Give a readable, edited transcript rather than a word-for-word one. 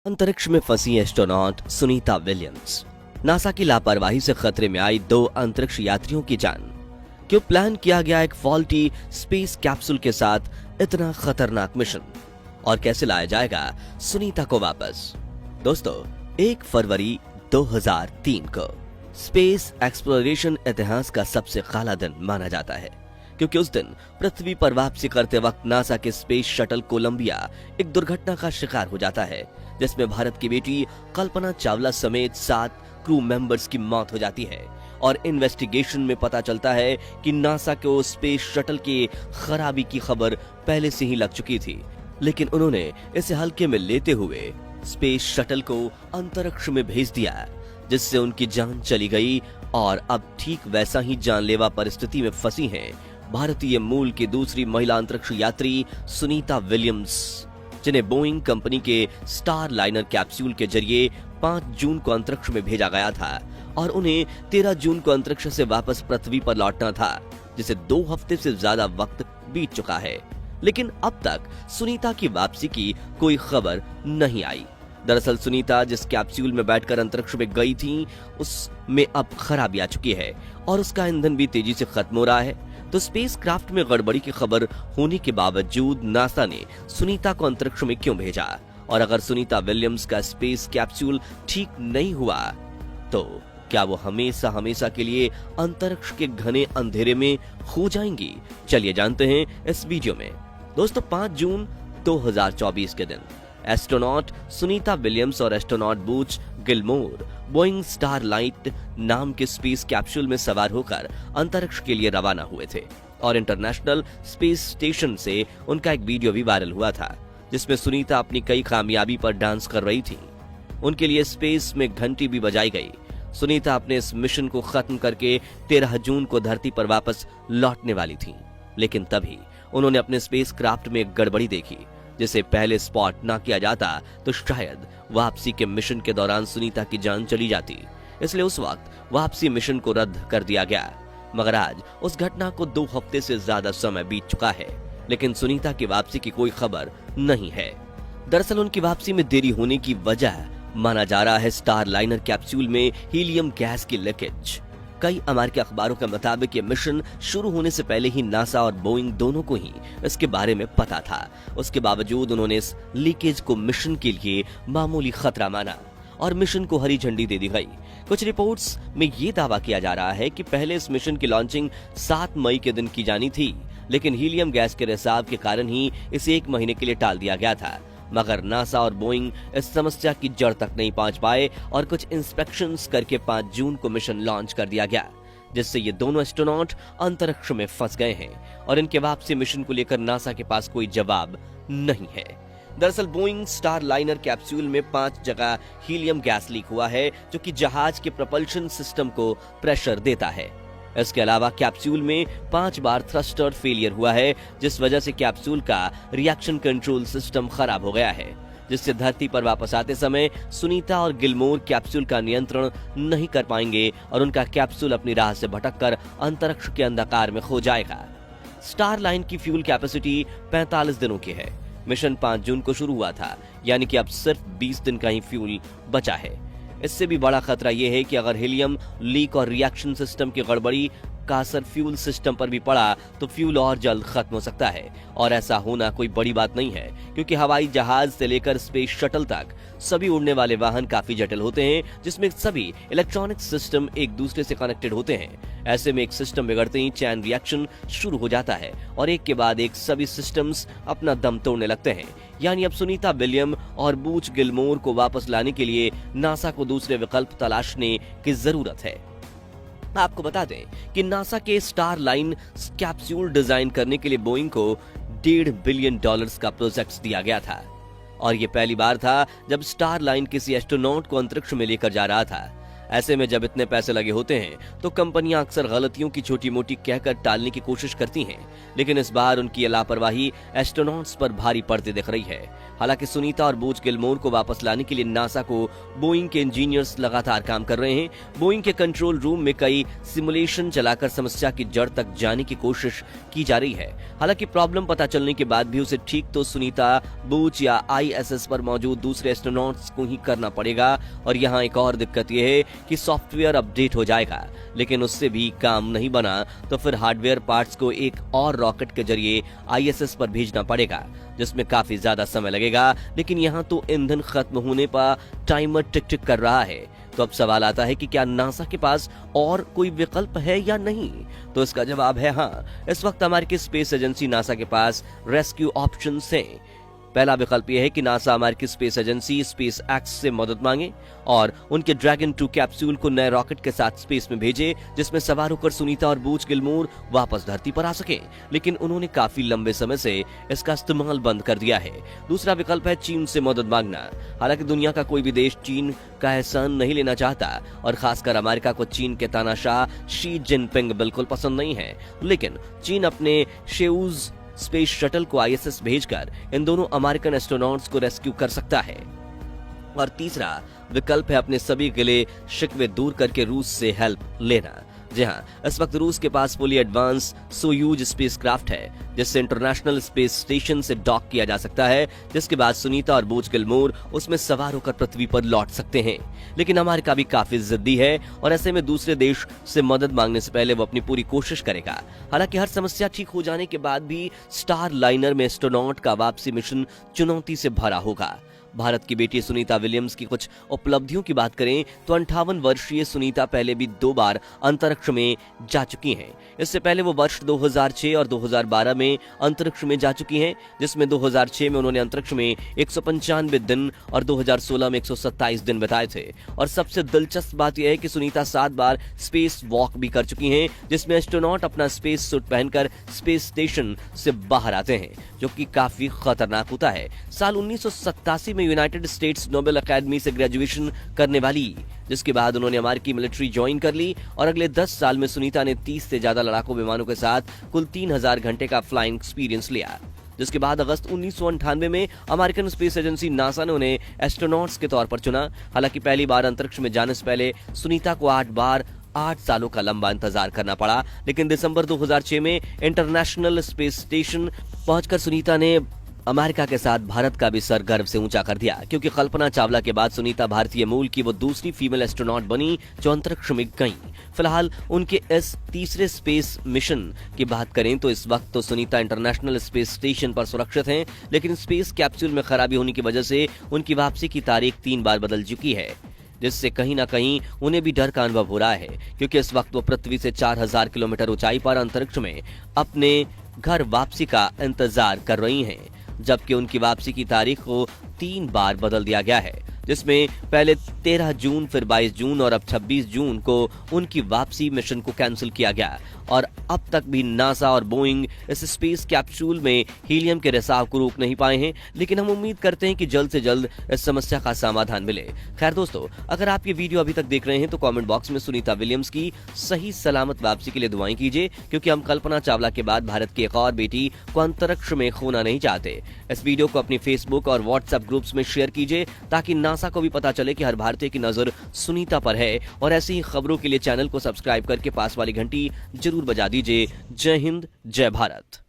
अंतरिक्ष में फंसी एस्ट्रोनॉट सुनीता विलियम्स। नासा की लापरवाही से खतरे में आई 2 अंतरिक्ष यात्रियों की जान। क्यों प्लान किया गया एक फॉल्टी स्पेस कैप्सूल के साथ इतना खतरनाक मिशन, और कैसे लाया जाएगा सुनीता को वापस। दोस्तों, 1 फरवरी 2003 को स्पेस एक्सप्लोरेशन इतिहास का सबसे काला दिन माना जाता है, क्योंकि उस दिन पृथ्वी पर वापसी करते वक्त नासा के स्पेस शटल कोलंबिया एक दुर्घटना का शिकार हो जाता है, जिसमें भारत की बेटी कल्पना चावला समेत 7 क्रू मेंबर्स की मौत हो जाती है। और इन्वेस्टिगेशन में पता चलता है कि नासा को स्पेस शटल की खराबी की खबर पहले से ही लग चुकी थी, लेकिन उन्होंने इसे हल्के में लेते हुए स्पेस शटल को अंतरिक्ष में भेज दिया, जिससे उनकी जान चली गई। और अब ठीक वैसा ही जानलेवा परिस्थिति में फंसी हैं भारतीय मूल की दूसरी महिला अंतरिक्ष यात्री सुनीता विलियम्स, जिन्हें बोइंग कंपनी के स्टार लाइनर कैप्सूल के जरिए 5 जून को अंतरिक्ष में भेजा गया था और उन्हें 13 जून को अंतरिक्ष से वापस पृथ्वी पर लौटना था, जिसे 2 हफ्ते से ज्यादा वक्त बीत चुका है। लेकिन अब तक सुनीता की वापसी की कोई खबर नहीं आई। दरअसल सुनीता जिस कैप्सूल में बैठकर अंतरिक्ष में गई थी, उसमें अब खराबी आ चुकी है और उसका ईंधन भी तेजी से खत्म हो रहा है। तो स्पेस क्राफ्ट में गड़बड़ी की खबर होने के बावजूद नासा ने सुनीता को अंतरिक्ष में क्यों भेजा, और अगर सुनीता विलियम्स का स्पेस कैप्सूल ठीक नहीं हुआ तो क्या वो हमेशा हमेशा के लिए अंतरिक्ष के घने अंधेरे में खो जाएंगी? चलिए जानते हैं इस वीडियो में। दोस्तों, 5 जून 2024 के दिन एस्ट्रोनॉट सुनीता विलियम्स और एस्ट्रोनॉट बूच गिलमोर बोइंग स्टारलाइट नाम के स्पेस कैप्सूल में सवार होकर अंतरिक्ष के लिए रवाना हुए थे और इंटरनेशनल स्पेस स्टेशन से उनका एक वीडियो भी वायरल हुआ था, जिसमें सुनीता अपनी कई कामयाबी पर डांस कर रही थी। उनके लिए स्पेस में घंटी भी बजाई गई। सुनीता अपने इस मिशन को खत्म करके 13 जून को धरती पर वापस लौटने वाली थी, लेकिन तभी उन्होंने अपने स्पेस क्राफ्ट में एक गड़बड़ी देखी, जिसे पहले स्पॉट ना किया जाता तो शायद वापसी के मिशन के दौरान सुनीता की जान चली जाती। इसलिए उस वक्त वापसी मिशन को रद्द कर दिया गया। मगर आज उस घटना को 2 हफ्ते से ज्यादा समय बीत चुका है, लेकिन सुनीता की वापसी की कोई खबर नहीं है। दरअसल उनकी वापसी में देरी होने की वजह माना जा रहा है स्टार लाइनर कैप्सूल में हीलियम गैस की लीकेज। कई अमेरिकी अखबारों के मुताबिक ये मिशन शुरू होने से पहले ही नासा और बोइंग दोनों को ही इसके बारे में पता था। उसके बावजूद उन्होंने इस लीकेज को मिशन के लिए मामूली खतरा माना और मिशन को हरी झंडी दे दी गई। कुछ रिपोर्ट्स में ये दावा किया जा रहा है कि पहले इस मिशन की लॉन्चिंग 7 मई के दिन की जानी थी, लेकिन हीलियम गैस के रिसाव के कारण ही इसे 1 महीने के लिए टाल दिया गया था। मगर नासा और बोइंग इस समस्या की जड़ तक नहीं पहुंच पाए और कुछ इंस्पेक्शंस करके 5 जून को मिशन लॉन्च कर दिया गया, जिससे ये दोनों एस्ट्रोनॉट अंतरिक्ष में फंस गए हैं और इनके वापसी मिशन को लेकर नासा के पास कोई जवाब नहीं है। दरअसल बोइंग स्टार लाइनर कैप्सूल में 5 जगह हीलियम गैस लीक हुआ है, जो कि जहाज के प्रोपल्शन सिस्टम को प्रेशर देता है। इसके अलावा कैप्सूल में 5 बार थ्रस्टर फेलियर हुआ है, जिस वजह से कैप्सूल का रिएक्शन कंट्रोल सिस्टम खराब हो गया है, जिससे धरती पर वापस आते समय सुनीता और गिलमोर कैप्सूल का नियंत्रण नहीं कर पाएंगे और उनका कैप्सूल अपनी राह से भटककर अंतरिक्ष के अंधकार में खो जाएगा। स्टार लाइन की फ्यूल कैपेसिटी 45 दिनों की है। मिशन 5 जून को शुरू हुआ था, यानी कि अब सिर्फ 20 दिन का ही फ्यूल बचा है। इससे भी बड़ा खतरा यह है कि अगर हीलियम लीक और रिएक्शन सिस्टम की गड़बड़ी का असर फ्यूल सिस्टम पर भी पड़ा तो फ्यूल और जल्द खत्म हो सकता है। और ऐसा होना कोई बड़ी बात नहीं है, क्योंकि हवाई जहाज से लेकर स्पेस शटल तक सभी उड़ने वाले वाहन काफी जटिल होते हैं, जिसमें सभी इलेक्ट्रॉनिक सिस्टम एक दूसरे से कनेक्टेड होते हैं। ऐसे में एक सिस्टम बिगड़ते ही चैन रिएक्शन शुरू हो जाता है और एक के बाद एक सभी सिस्टम्स अपना दम तोड़ने लगते हैं। यानी अब सुनीता विलियम और बूच गिलमोर को वापस लाने के लिए नासा को दूसरे विकल्प तलाशने की जरूरत है। आपको बता दें कि नासा के स्टार लाइन कैप्सूल डिजाइन करने के लिए बोइंग को $1.5 बिलियन का प्रोजेक्ट दिया गया था, और यह पहली बार था जब स्टार लाइन किसी एस्ट्रोनॉट को अंतरिक्ष में लेकर जा रहा था। ऐसे में जब इतने पैसे लगे होते हैं तो कंपनियां अक्सर गलतियों की छोटी मोटी कहकर टालने की कोशिश करती हैं, लेकिन इस बार उनकी ये लापरवाही एस्ट्रोनॉट्स पर भारी पड़ती दिख रही है। हालांकि सुनीता और बूज गिलमोर को वापस लाने के लिए नासा को बोइंग के इंजीनियर्स लगातार काम कर रहे हैं। बोइंग के कंट्रोल रूम में कई सिमुलेशन चलाकर समस्या की जड़ तक जाने की कोशिश की जा रही है। हालांकि प्रॉब्लम पता चलने के बाद भी उसे ठीक तो सुनीता, बूच या ISS पर मौजूद दूसरे एस्ट्रोनॉट्स को ही करना पड़ेगा। और यहाँ एक और दिक्कत यह है कि सॉफ्टवेयर अपडेट हो जाएगा, लेकिन उससे भी काम नहीं बना तो फिर हार्डवेयर पार्ट्स को एक और रॉकेट के जरिए ISS पर भेजना पड़ेगा, जिसमें काफी ज्यादा समय लगेगा। लेकिन यहाँ तो ईंधन खत्म होने पर टाइमर टिक टिक कर रहा है। तो अब सवाल आता है कि क्या नासा के पास और कोई विकल्प है या नहीं? तो इसका जवाब है हाँ। इस वक्त अमेरिकी स्पेस एजेंसी नासा के पास रेस्क्यू ऑप्शंस हैं। पहला विकल्प यह है कि नासा अमेरिकी स्पेस एजेंसी स्पेस एक्स से मदद मांगे और उनके ड्रैगन 2 कैप्सूल को नए रॉकेट के साथ स्पेस में भेजे, जिसमें सवार होकर सुनीता और बूच गिलमोर वापस धरती पर आ सके। लेकिन उन्होंने काफी लंबे समय से इसका इस्तेमाल बंद कर दिया है। दूसरा विकल्प है चीन से मदद मांगना। हालांकि दुनिया का कोई भी देश चीन का एहसान नहीं लेना चाहता और खासकर अमेरिका को चीन के तानाशाह शी जिनपिंग बिल्कुल पसंद नहीं है। लेकिन चीन अपने शेउज स्पेस शटल को ISS भेजकर इन दोनों अमेरिकन एस्ट्रोनॉट्स को रेस्क्यू कर सकता है। और तीसरा विकल्प है अपने सभी गिले शिकवे दूर करके रूस से हेल्प लेना। जी हाँ, इस वक्त रूस के पास फुली एडवांस सोयूज स्पेसक्राफ्ट है, जिससे इंटरनेशनल स्पेस स्टेशन से डॉक किया जा सकता है, जिसके बाद सुनीता और बूच गिलमोर उसमें सवार होकर पृथ्वी पर लौट सकते हैं। लेकिन अमेरिका भी काफी जिद्दी है और ऐसे में दूसरे देश से मदद मांगने से पहले वो अपनी पूरी कोशिश करेगा। हालांकि हर समस्या ठीक हो जाने के बाद भी स्टार लाइनर में एस्ट्रोनॉट का वापसी मिशन चुनौती से भरा होगा। भारत की बेटी सुनीता विलियम्स की कुछ उपलब्धियों की बात करें तो 58 वर्षीय सुनीता पहले भी 2 बार अंतरिक्ष में जा चुकी हैं। इससे पहले वो वर्ष 2006 और 2012 में अंतरिक्ष में जा चुकी हैं, जिसमें 2006 में उन्होंने अंतरिक्ष में 195 दिन और 2016 में 127 दिन बिताए थे। और सबसे दिलचस्प बात यह है कि सुनीता 7 बार स्पेस वॉक भी कर चुकी हैं, जिसमें एस्ट्रोनॉट अपना स्पेस सूट पहनकर स्पेस स्टेशन से बाहर आते हैं, जो कि काफी खतरनाक होता है। साल 1987 में यूनाइटेड स्टेट्स नोबेल अकेडमी से ग्रेजुएशन करने वाली, जिसके बाद उन्होंने अमेरिकी मिलिट्री ज्वाइन कर ली और अगले 10 साल में सुनीता ने 30 से ज्यादा लड़ाकू विमानों के साथ कुल 3000 घंटे का फ्लाइंग एक्सपीरियंस लिया। जिसके बाद अगस्त 1998 में अमेरिकन स्पेस एजेंसी नासा ने उन्हें एस्ट्रोनॉट्स के तौर पर चुना। हालांकि पहली बार अंतरिक्ष में जाने से पहले सुनीता को 8 सालों का लंबा इंतजार करना पड़ा। लेकिन दिसंबर 2006 में इंटरनेशनल स्पेस स्टेशन पहुंचकर सुनीता ने अमेरिका के साथ भारत का भी सर गर्व से ऊंचा कर दिया, क्योंकि कल्पना चावला के बाद सुनीता भारतीय मूल की वो दूसरी फीमेल एस्ट्रोनॉट बनी जो अंतरिक्ष में गई। फिलहाल उनके इस तीसरे स्पेस मिशन की बात करें तो इस वक्त तो सुनीता इंटरनेशनल स्पेस स्टेशन पर सुरक्षित हैं, लेकिन स्पेस कैप्सूल में खराबी होने की वजह से उनकी वापसी की तारीख 3 बार बदल चुकी है, जिससे कहीं ना कहीं उन्हें भी डर का अनुभव हो रहा है, क्योंकि इस वक्त वो पृथ्वी से 4000 किलोमीटर ऊंचाई पर अंतरिक्ष में अपने घर वापसी का इंतजार कर रही हैं। जबकि उनकी वापसी की तारीख को 3 बार बदल दिया गया है, जिसमें पहले 13 जून, फिर 22 जून और अब 26 जून को उनकी वापसी मिशन को कैंसिल किया गया। और अब तक भी नासा और बोइंग इस स्पेस कैप्सूल में हीलियम के रिसाव को रोक नहीं पाए हैं, लेकिन हम उम्मीद करते हैं कि जल्द से जल्द इस समस्या का समाधान मिले। खैर दोस्तों, अगर आप ये वीडियो अभी तक देख रहे हैं तो कमेंट बॉक्स में सुनीता विलियम्स की सही सलामत वापसी के लिए दुआएं कीजिए, क्योंकि हम कल्पना चावला के बाद भारत की एक और बेटी को अंतरिक्ष में खोना नहीं चाहते। इस वीडियो को अपनी फेसबुक और व्हाट्सएप ग्रुप्स में शेयर कीजिए, ताकि नासा को भी पता चले कि हर भारतीय की नजर सुनीता पर है। और ऐसी ही खबरों के लिए चैनल को सब्सक्राइब करके पास वाली घंटी जरूर बजा दीजिए। जय हिंद, जय भारत।